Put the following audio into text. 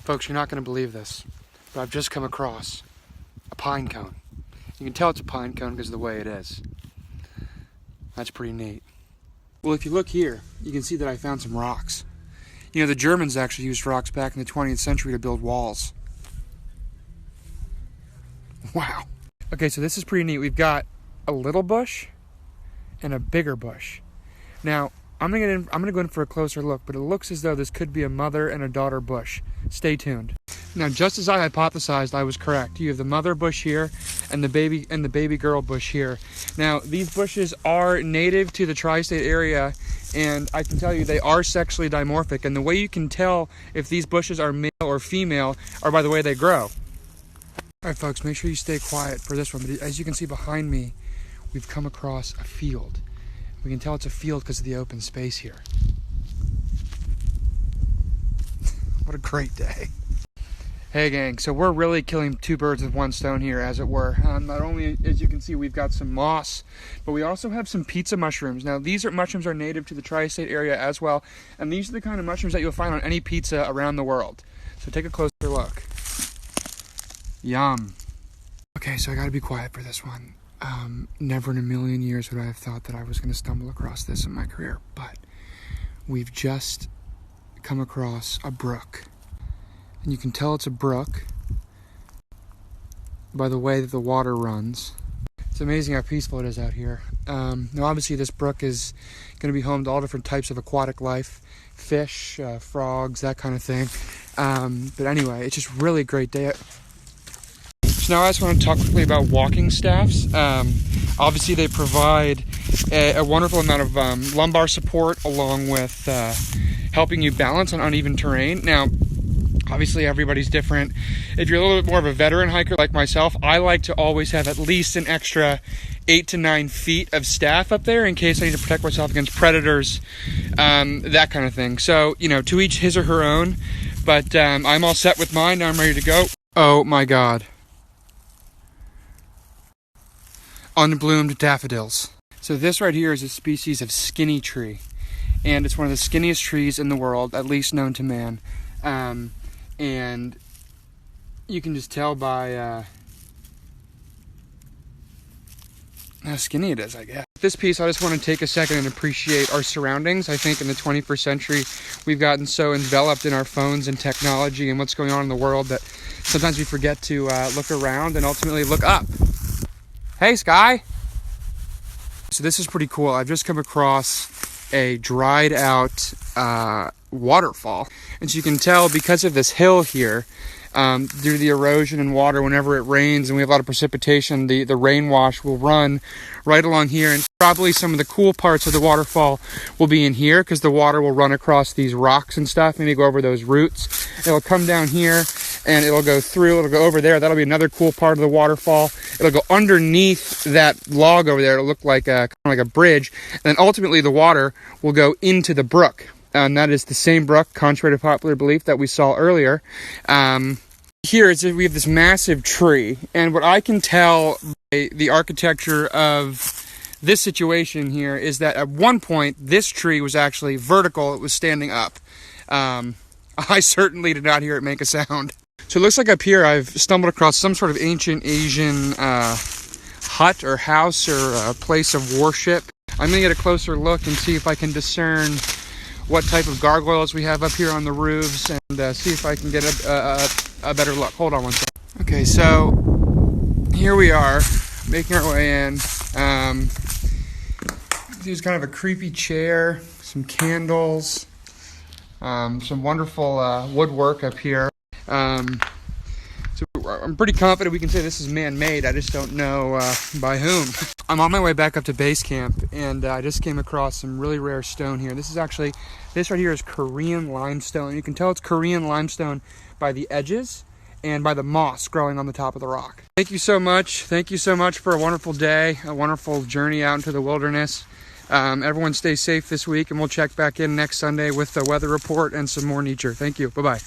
Folks, you're not going to believe this, but I've just come across a pine cone. You can tell it's a pine cone because of the way it is. That's pretty neat. Well, if you look here, you can see that I found some rocks. You know, the Germans actually used rocks back in the 20th century to build walls. Wow. Okay, so this is pretty neat. We've got a little bush and a bigger bush. Now, I'm gonna go in for a closer look, but it looks as though this could be a mother and a daughter bush. Stay tuned. Now, just as I hypothesized, I was correct. You have the mother bush here and the baby girl bush here. Now, these bushes are native to the tri-state area, and I can tell you they are sexually dimorphic. And the way you can tell if these bushes are male or female are by the way they grow. All right, folks, make sure you stay quiet for this one. But as you can see behind me, we've come across a field. We can tell it's a field because of the open space here. What a great day. Hey gang, so we're really killing two birds with one stone here, as it were. Not only, as you can see, we've got some moss, but we also have some pizza mushrooms. Now, mushrooms are native to the tri-state area as well, and these are the kind of mushrooms that you'll find on any pizza around the world. So take a closer look. Yum. Okay, so I gotta be quiet for this one. Never in a million years would I have thought that I was gonna stumble across this in my career, but we've just come across a brook. And you can tell it's a brook by the way that the water runs. It's amazing how peaceful it is out here. Now obviously this brook is going to be home to all different types of aquatic life, fish, frogs, that kind of thing. But anyway, it's just really a great day. So now I just want to talk quickly about walking staffs. Obviously they provide a wonderful amount of lumbar support along with helping you balance on uneven terrain. Now, obviously everybody's different. If you're a little bit more of a veteran hiker like myself, I like to always have at least an extra 8 to 9 feet of staff up there in case I need to protect myself against predators, that kind of thing. So, you know, to each his or her own, but I'm all set with mine. Now I'm ready to go. Oh my God. Unbloomed daffodils. So this right here is a species of skinny tree, and it's one of the skinniest trees in the world, at least known to man. And you can just tell by how skinny it is, I guess. This piece, I just want to take a second and appreciate our surroundings. I think in the 21st century, we've gotten so enveloped in our phones and technology and what's going on in the world that sometimes we forget to look around and ultimately look up. Hey, Sky! So this is pretty cool. I've just come across a dried out waterfall. And so you can tell because of this hill here, due to the erosion and water, whenever it rains and we have a lot of precipitation, the rain wash will run right along here. And probably some of the cool parts of the waterfall will be in here because the water will run across these rocks and stuff. Maybe go over those roots. It'll come down here and it'll go through, it'll go over there. That'll be another cool part of the waterfall. It'll go underneath that log over there. It'll look like kind of like a bridge. And then ultimately the water will go into the brook. And that is the same brook, contrary to popular belief, that we saw earlier. Here we have this massive tree. And what I can tell by the architecture of this situation here is that at one point, this tree was actually vertical. It was standing up. I certainly did not hear it make a sound. So it looks like up here I've stumbled across some sort of ancient Asian hut or house or a place of worship. I'm going to get a closer look and see if I can discern what type of gargoyles we have up here on the roofs and see if I can get a better look. Hold on one second. Okay, so here we are making our way in. There's kind of a creepy chair, some candles, some wonderful woodwork up here. So I'm pretty confident we can say this is man-made. I just don't know by whom. I'm on my way back up to base camp, and I just came across some really rare stone here. This right here is Korean limestone. You can tell it's Korean limestone by the edges and by the moss growing on the top of the rock. Thank you so much. Thank you so much for a wonderful day, a wonderful journey out into the wilderness. Everyone stay safe this week, and we'll check back in next Sunday with the weather report and some more nature. Thank you. Bye-bye.